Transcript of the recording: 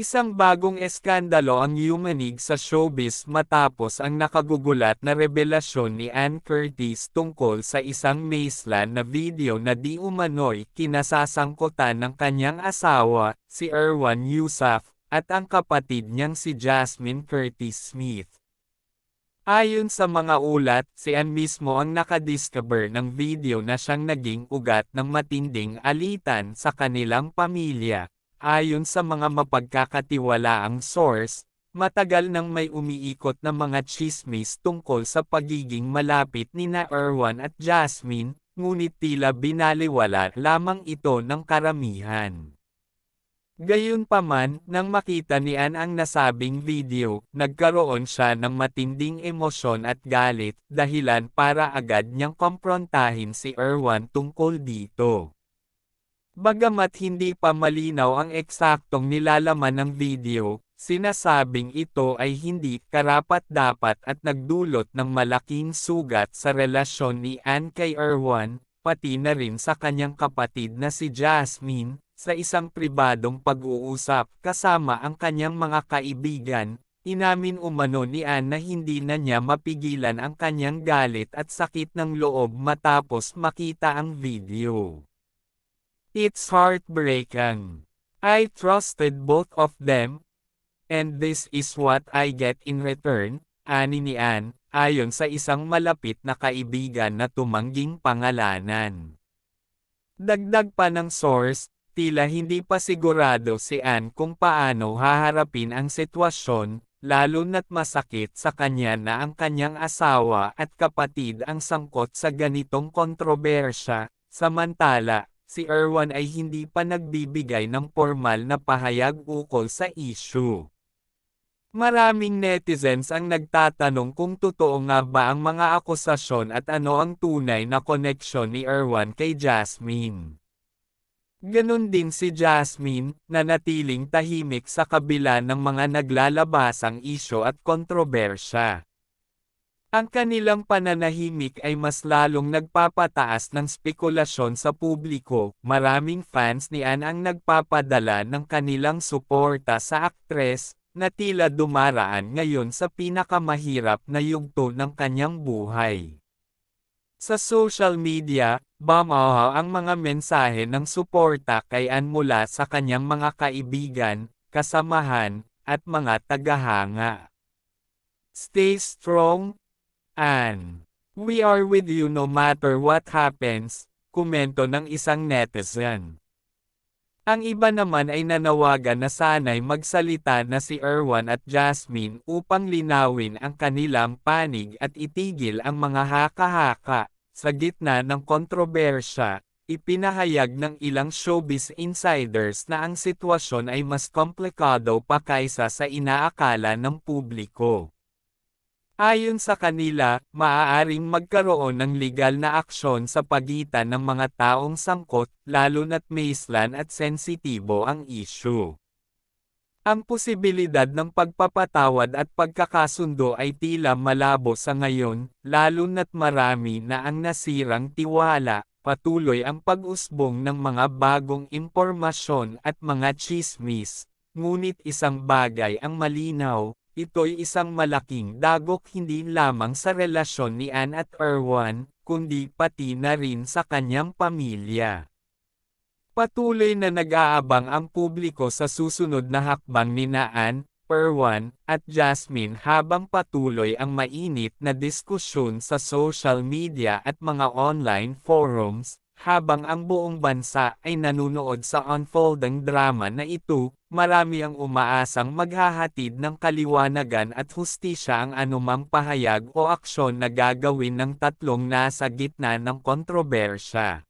Isang bagong eskandalo ang yumanig sa showbiz matapos ang nakagugulat na revelasyon ni Ann Curtis tungkol sa isang Maislan na video na di umano'y kinasasangkutan ng kanyang asawa, si Erwan Heussaff, at ang kapatid niyang si Jasmine Curtis Smith. Ayon sa mga ulat, si Ann mismo ang nakadiscover ng video na siyang naging ugat ng matinding alitan sa kanilang pamilya. Ayon sa mga mapagkakatiwalaang source, matagal nang may umiikot na mga tsismis tungkol sa pagiging malapit nina Erwan at Jasmine, ngunit tila binaliwala lamang ito ng karamihan. Gayunpaman, nang makita ni Ann ang nasabing video, nagkaroon siya ng matinding emosyon at galit, dahilan para agad niyang komprontahin si Erwan tungkol dito. Bagamat hindi pa malinaw ang eksaktong nilalaman ng video, sinasabing ito ay hindi karapat-dapat at nagdulot ng malaking sugat sa relasyon ni Ann kay Erwan, pati na rin sa kanyang kapatid na si Jasmine. Sa isang pribadong pag-uusap kasama ang kanyang mga kaibigan, inamin umano ni Ann na hindi na niya mapigilan ang kanyang galit at sakit ng loob matapos makita ang video. It's heartbreaking. I trusted both of them, and this is what I get in return, ani ni Ann, ayon sa isang malapit na kaibigan na tumangging pangalanan. Dagdag pa ng source, tila hindi pa sigurado si Ann kung paano haharapin ang sitwasyon, lalo na't masakit sa kanya na ang kanyang asawa at kapatid ang sangkot sa ganitong kontrobersya, samantala, si Erwan ay hindi pa nagbibigay ng formal na pahayag ukol sa issue. Maraming netizens ang nagtatanong kung totoo nga ba ang mga akusasyon at ano ang tunay na koneksyon ni Erwan kay Jasmine. Ganon din si Jasmine, na natiling tahimik sa kabila ng mga naglalabasang isyu at kontrobersya. Ang kanilang pananahimik ay mas lalong nagpapataas ng spekulasyon sa publiko. Maraming fans ni Ann ang nagpapadala ng kanilang suporta sa aktres, na tila dumaraan ngayon sa pinakamahirap na yugto ng kanyang buhay. Sa social media, bumaha ang mga mensahe ng suporta kay Ann mula sa kanyang mga kaibigan, kasamahan, at mga tagahanga. Stay strong, Ann. We are with you no matter what happens, komento ng isang netizen. Ang iba naman ay nanawagan na sana'y magsalita na si Erwan at Jasmine upang linawin ang kanilang panig at itigil ang mga haka-haka. Sa gitna ng kontrobersya, ipinahayag ng ilang showbiz insiders na ang sitwasyon ay mas komplikado pa kaysa sa inaakala ng publiko. Ayon sa kanila, maaaring magkaroon ng legal na aksyon sa pagitan ng mga taong sangkot, lalo na't maislan at sensitibo ang issue. Ang posibilidad ng pagpapatawad at pagkakasundo ay tila malabo sa ngayon, lalo na't marami na ang nasirang tiwala. Patuloy ang pag-usbong ng mga bagong impormasyon at mga tsismis, ngunit isang bagay ang malinaw. Ito'y isang malaking dagok hindi lamang sa relasyon ni Ann at Erwan, kundi pati na rin sa kanyang pamilya. Patuloy na nag-aabang ang publiko sa susunod na hakbang nina Ann, Erwan, at Jasmine habang patuloy ang mainit na diskusyon sa social media at mga online forums, habang ang buong bansa ay nanunood sa unfolding drama na ito. Marami ang umaasang maghahatid ng kaliwanagan at hustisya ang anumang pahayag o aksyon na gagawin ng tatlong nasa gitna ng kontrobersya.